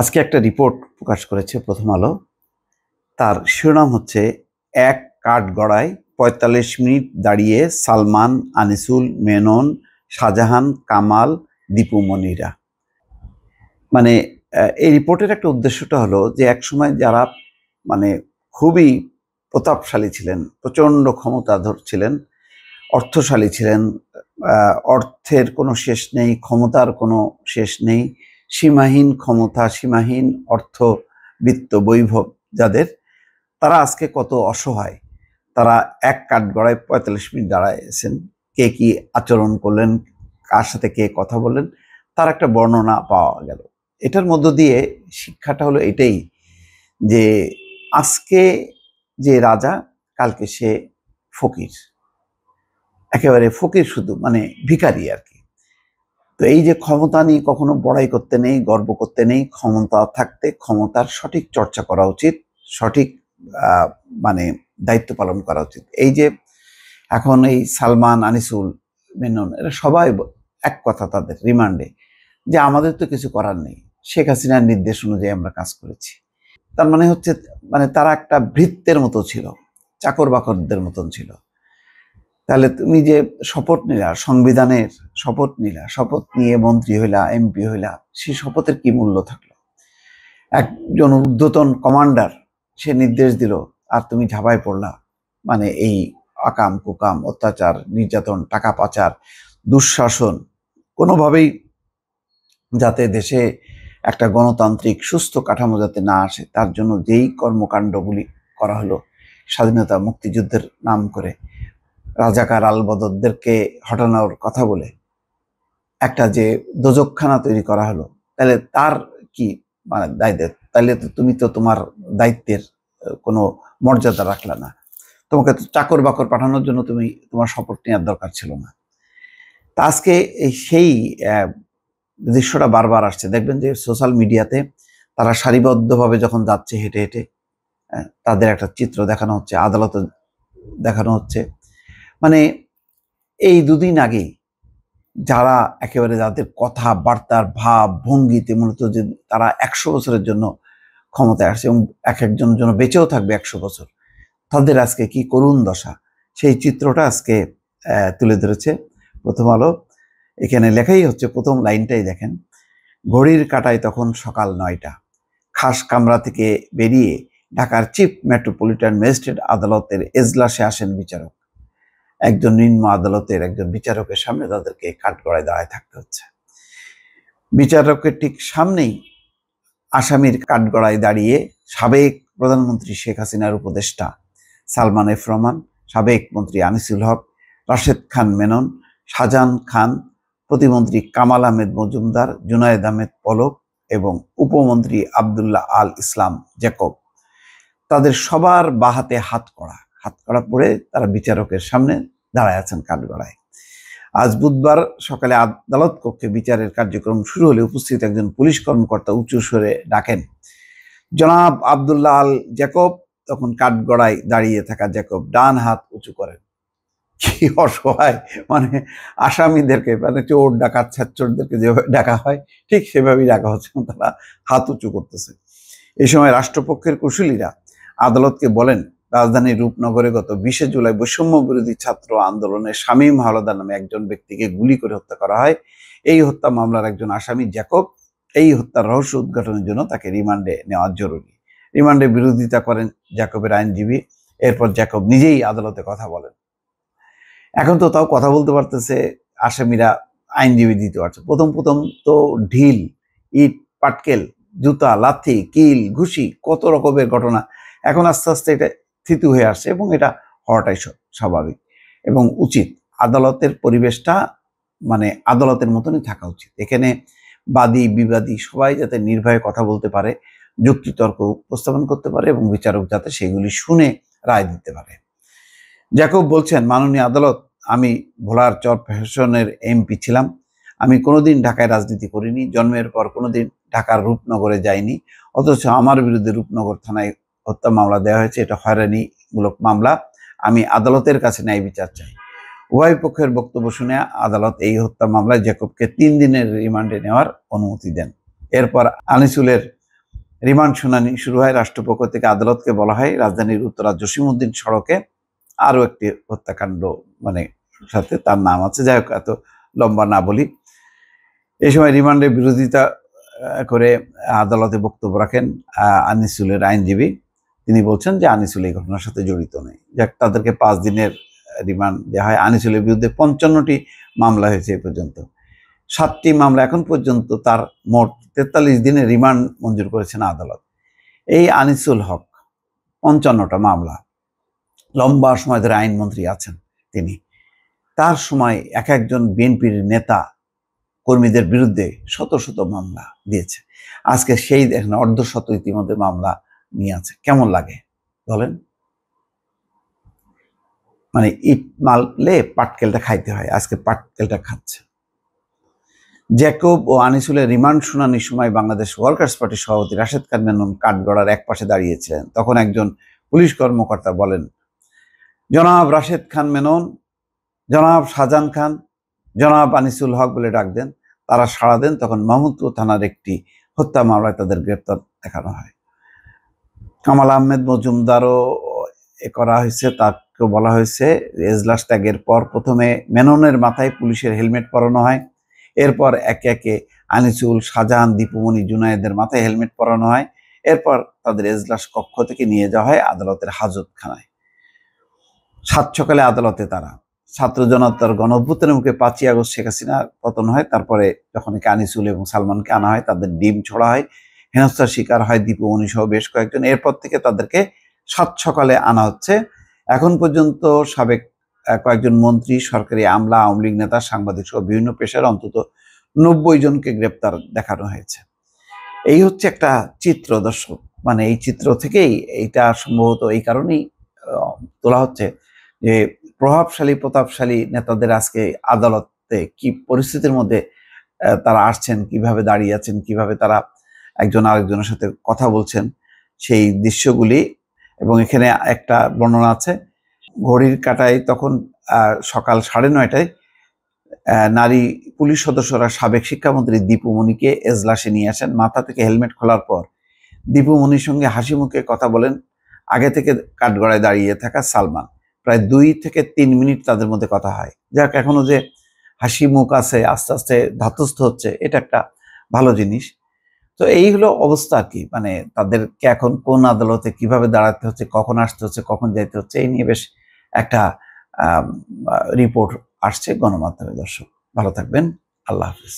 আজকে একটা রিপোর্ট প্রকাশ করেছে প্রথম আলো। তার শিরোনাম হচ্ছে এক কাঠগড়ায় ৪৫ মিনিট দাঁড়িয়ে সালমান, আনিসুল, মেনন, শাহজাহান, কামাল, দীপু মনিরা। মানে এই রিপোর্টের একটা উদ্দেশ্যটা হলো যে একসময় যারা মানে খুবই প্রতাপশালী ছিলেন, প্রচণ্ড ক্ষমতাধর ছিলেন, অর্থশালী ছিলেন, অর্থের কোনো শেষ নেই, ক্ষমতার কোনো শেষ নেই, সীমাহীন ক্ষমতা, সীমাহীন অর্থ, বিত্ত, বৈভব যাদের, তারা আজকে কত অসহায়। তারা এক কাঠগড়ায় ৪৫ মিনিট দাঁড়াইছেন। কে কি আচরণ করলেন, কার সাথে কে কথা বললেন, তার একটা বর্ণনা পাওয়া গেল। এটার মধ্য দিয়ে শিক্ষাটা হলো এটাই যে আজকে যে রাজা, কালকে সে ফকির, একেবারে ফকির, শুধু মানে ভিখারি আর কি। তো এই যে ক্ষমতা নিয়ে কখনো বড়াই করতে নেই, গর্ব করতে নেই, ক্ষমতা থাকতে ক্ষমতার সঠিক চর্চা করা উচিত, সঠিক মানে দায়িত্ব পালন করা উচিত। এই যে এখন এই সালমান, আনিসুল, মেনন, এরা সবাই এক কথা তাদের রিমান্ডে, যে আমাদের তো কিছু করার নেই, শেখ হাসিনার নির্দেশ অনুযায়ী আমরা কাজ করেছি। তার মানে হচ্ছে মানে তারা একটা ভৃত্যের মতো ছিল, চাকর বাকরদের মতন ছিল। তাহলে তুমি যে শপথ নিলা, সংবিধানের শপথ নিলা, শপথ নিয়ে মন্ত্রী হইলা, এমপি হইলা, সেই শপথের কি মূল্য থাকলো? একজন ঊর্ধ্বতন কমান্ডার সে নির্দেশ দিল আর তুমি ঝাঁপায় পড়লা, মানে এই আকাম কুকাম, অত্যাচার, নির্যাতন, টাকা পাচার, দুঃশাসন, কোনোভাবেই যাতে দেশে একটা গণতান্ত্রিক সুস্থ কাঠামো যাতে না আসে, তার জন্য যেই কর্মকাণ্ডগুলি করা হলো, স্বাধীনতা মুক্তিযুদ্ধের নাম করে রাজাকার আলবদরদেরকে হটানোর কথা বলে একটা যে দোজকখানা তৈরি করা হলো, তাহলে তার কি মানে দায়িত্ব? তাহলে তো তুমি তো তোমার দায়িত্বের কোনো মর্যাদা রাখলা না। তোমাকে তো চাকর বাকর পাঠানোর জন্য তুমি তোমার শপথ নেওয়ার দরকার ছিল না। তা আজকে সেই দৃশ্যটা বারবার আসছে। দেখবেন যে সোশ্যাল মিডিয়াতে তারা সারিবদ্ধভাবে যখন যাচ্ছে হেঁটে হেঁটে, তাদের একটা চিত্র দেখানো হচ্ছে, আদালতে দেখানো হচ্ছে। মানে এই দুদিন আগেই যারা একেবারে যাদের কথা বার্তার ভাব ভঙ্গিতে মূলত যে তারা ১০০ বছরের জন্য ক্ষমতায় আসছে এবং এক একজনের জন্য বেঁচেও থাকবে ১০০ বছর, তাদের আজকে কি করুণ দশা, সেই চিত্রটা আজকে তুলে ধরেছে প্রথম আলো। এখানে লেখাই হচ্ছে, প্রথম লাইনটাই দেখেন, ঘড়ির কাঁটায় তখন সকাল ৯টা। খাস কামরা থেকে বেরিয়ে ঢাকার চিফ মেট্রোপলিটন ম্যাজিস্ট্রেট আদালতের এজলাসে আসেন বিচারক। একজন নিম্ন আদালতের একজন বিচারকের সামনে তাদেরকে কাঠগড়ায় দাঁড়ায় থাকতে হচ্ছে। বিচারকের ঠিক সামনেই আসামির কাঠগড়ায় দাঁড়িয়ে সাবেক প্রধানমন্ত্রী শেখ হাসিনার উপদেষ্টা সালমান এফ রহমান, সাবেক মন্ত্রী আনিসুল হক, রাশেদ খান মেনন, শাহজাহান খান, প্রতিমন্ত্রী কামাল আহমেদ মজুমদার, জুনায়েদ আহমেদ পলক এবং উপমন্ত্রী আবদুল্লাহ আল ইসলাম জ্যাকব। তাদের সবার বাহাতে হাতকড়া পরে তারা বিচারকের সামনে দাঁড়ায় আছেন কাঠগড়ায়। আজ বুধবার সকালে আদালত কক্ষে বিচারের কার্যক্রম শুরু হলে উপস্থিত একজন পুলিশ কর্মকর্তা উঁচু স্বরে ডাকেন, জনাব আবদুল্লাহ আল জ্যাকব। তখন কাঠগড়ায় দাঁড়িয়ে থাকা জ্যাকব ডান হাত উঁচু করেন। কি অসহায়, মানে আসামিদেরকে, মানে চোর ডাকাত ছাত্রদেরকে যেভাবে ডাকা হয় ঠিক সেভাবেই ডাকা হচ্ছে, তারা হাত উঁচু করতেছে। এই সময় রাষ্ট্রপক্ষের কুশলীরা আদালতকে বলেন, রাজধানীর রূপনগরে গত ২০শে জুলাই বৈষম্য বিরোধী ছাত্র আন্দোলনে শামীম হাওলাদার নামে একজন ব্যক্তিকে গুলি করে হত্যা করা হয়। এই হত্যা মামলার একজন আসামি জ্যাকব। এই হত্যার রহস্য উদ্ঘাটনের জন্য তাকে রিমান্ডে নেওয়া জরুরি। রিমান্ডে বিরোধিতা করেন জ্যাকবের আইনজীবী। এরপর জ্যাকব নিজেই আদালতে কথা বলেন। এখন তো তাও কথা বলতে পারতেছে, আসামিরা আইনজীবী দিতে পারছে। প্রথম তো ঢিল, ইট, পাটকেল, জুতা, লাথি, কিল, ঘুষি, কত রকমের ঘটনা। এখন আস্তে আস্তে এটা থিতু হয়ে আসছে এবং এটা হওয়াটাই স্বাভাবিক এবং উচিত। আদালতের পরিবেশটা মানে আদালতের মতনই থাকা উচিত। এখানে বাদী বিবাদী সবাই যাতে নির্ভয়ে কথা বলতে পারে, যুক্তিতর্ক উপস্থাপন করতে পারে এবং বিচারক যাতে সেগুলি শুনে রায় দিতে পারে। জ্যাকব বলছেন, মাননীয় আদালত, আমি ভোলার চর ফ্যাশনের এমপি ছিলাম। আমি কোনোদিন ঢাকায় রাজনীতি করিনি, জন্মের পর কোনোদিন ঢাকার রূপনগরে যাইনি, অথচ আমার বিরুদ্ধে রূপনগর থানায় হত্যা মামলা দেওয়া হয়েছে। এটা হয়রানিমূলক মামলা। আমি আদালতের কাছে ন্যায় বিচার চাই। উভয় পক্ষের বক্তব্য শুনে আদালত এই হত্যা মামলায় জ্যাকবকে ৩ দিনের রিমান্ডে নেওয়ার অনুমতি দেন। এরপর আনিসুলের রিমান্ড শুনানি শুরু হয়। রাষ্ট্রপক্ষ থেকে আদালতকে বলা হয় রাজধানীর উত্তরা জসিমউদ্দিন সড়কে আরও একটি হত্যাকাণ্ড মানে সাথে তার নাম আছে, যাই হোক এত লম্বা না বলি। এই সময় রিমান্ডের বিরোধিতা করে আদালতে বক্তব্য রাখেন আনিসুলের আইনজীবী। তিনি বলছেন যে আনিসুল এই ঘটনার সাথে জড়িত নেই। যাক, তাদেরকে 5 দিনের রিমান্ড দেওয়া হয়। আনিসুলের বিরুদ্ধে 55টি মামলা হয়েছে এই পর্যন্ত। 7টি মামলা এখন পর্যন্ত, তার মোট 43 দিনের রিমান্ড মঞ্জুর করেছেন আদালত। এই আনিসুল হক 55টা মামলা, লম্বা সময় ধরে আইনমন্ত্রী আছেন তিনি। তার সময় এক একজন বিএনপির নেতা কর্মীদের বিরুদ্ধে শত শত মামলা দিয়েছে। আজকে সেই দেখেন অর্ধশত ইতিমধ্যে মামলা নিয়ে আছে। কেমন লাগে বলেন? মানে ইট মারলে পাটকেলটা খাইতে হয়, আজকে পাটকেলটা খাচ্ছে। জ্যাকব ও আনিসুলের রিমান্ড শুনানির সময় বাংলাদেশ ওয়ার্কার্স পার্টির সভাপতি রাশেদ খান মেনন কাঠগড়ার এক পাশে দাঁড়িয়েছিলেন। তখন একজন পুলিশ কর্মকর্তা বলেন, জনাব রাশেদ খান মেনন, জনাব শাহজাহান খান, জনাব আনিসুল হক বলে ডাক দেন। তারা সাড়া দেন। তখন মোহাম্মদপুর থানার একটি হত্যা মামলায় তাদের গ্রেপ্তার দেখানো হয়। কামাল আহমেদ মজুমদারও করা হয়েছে। তাকে বলা হয়েছে এজলাস ত্যাগের পর প্রথমে মেননের মাথায় পুলিশের হেলমেট পরানো হয়। এরপর একে একে আনিসুল, শাহজাহান, দীপুমণি, জুনায়েদের মাথায় হেলমেট পরানো হয়। এরপর তাদের এজলাস কক্ষ থেকে নিয়ে যাওয়া হয় আদালতের হাজতখানায়। 7 সকালে আদালতে তারা ছাত্র জনতার গণ অভ্যুত্থানের মুখে 5ই আগস্ট শেখ হাসিনার পতন হয়। তারপরে যখন আনিসুল এবং সালমানকে আনা হয়, তাদের ডিম ছোড়া হয়, হেনস্থার শিকার হয় দীপুমণি সহ বেশ কয়েকজন। এরপর থেকে তাদেরকে 7 সকালে আনা হচ্ছে। এখন পর্যন্ত সাবেক কয়েকজন মন্ত্রী, সরকারি আমলা, আওয়ামী লীগ নেতা, সাংবাদিক সহ বিভিন্ন পেশার অন্তত 90 জনকে গ্রেপ্তার দেখানো হয়েছে। এই হচ্ছে একটা চিত্র দর্শক। মানে এই চিত্র থেকেই এইটা সম্ভবত এই কারণেই তোলা হচ্ছে যে প্রতাপশালী নেতাদের আজকে আদালতে কি পরিস্থিতির মধ্যে তারা আসছেন, কিভাবে দাঁড়িয়ে আছেন, কিভাবে তারা একজন আরেকজনের সাথে কথা বলছেন, সেই দৃশ্যগুলি। এবং এখানে একটা বর্ণনা আছে, ঘড়ির কাঁটায় তখন সকাল 9:30টায় নারী পুলিশ সদস্যরা সাবেক শিক্ষামন্ত্রী দীপুমণিকে এজলাসে নিয়ে আসেন। মাথা থেকে হেলমেট খোলার পর দীপুমণির সঙ্গে হাসি মুখে কথা বলেন আগে থেকে কাঠগড়ায় দাঁড়িয়ে থাকা সালমান। প্রায় 2 থেকে 3 মিনিট তাদের মধ্যে কথা হয়। যাক, এখনো যে হাসি মুখ আছে, আস্তে আস্তে ধাতস্থ হচ্ছে, এটা একটা ভালো জিনিস। তো এই হলো অবস্থা আর কি। মানে তাদেরকে এখন কোন আদালতে কিভাবে দাঁড়াতে হচ্ছে, কখন আসতে হচ্ছে, কখন যাইতে হচ্ছে, এই নিয়ে বেশ একটা রিপোর্ট আসছে গণমাধ্যমে। দর্শক ভালো থাকবেন, আল্লাহ হাফিজ।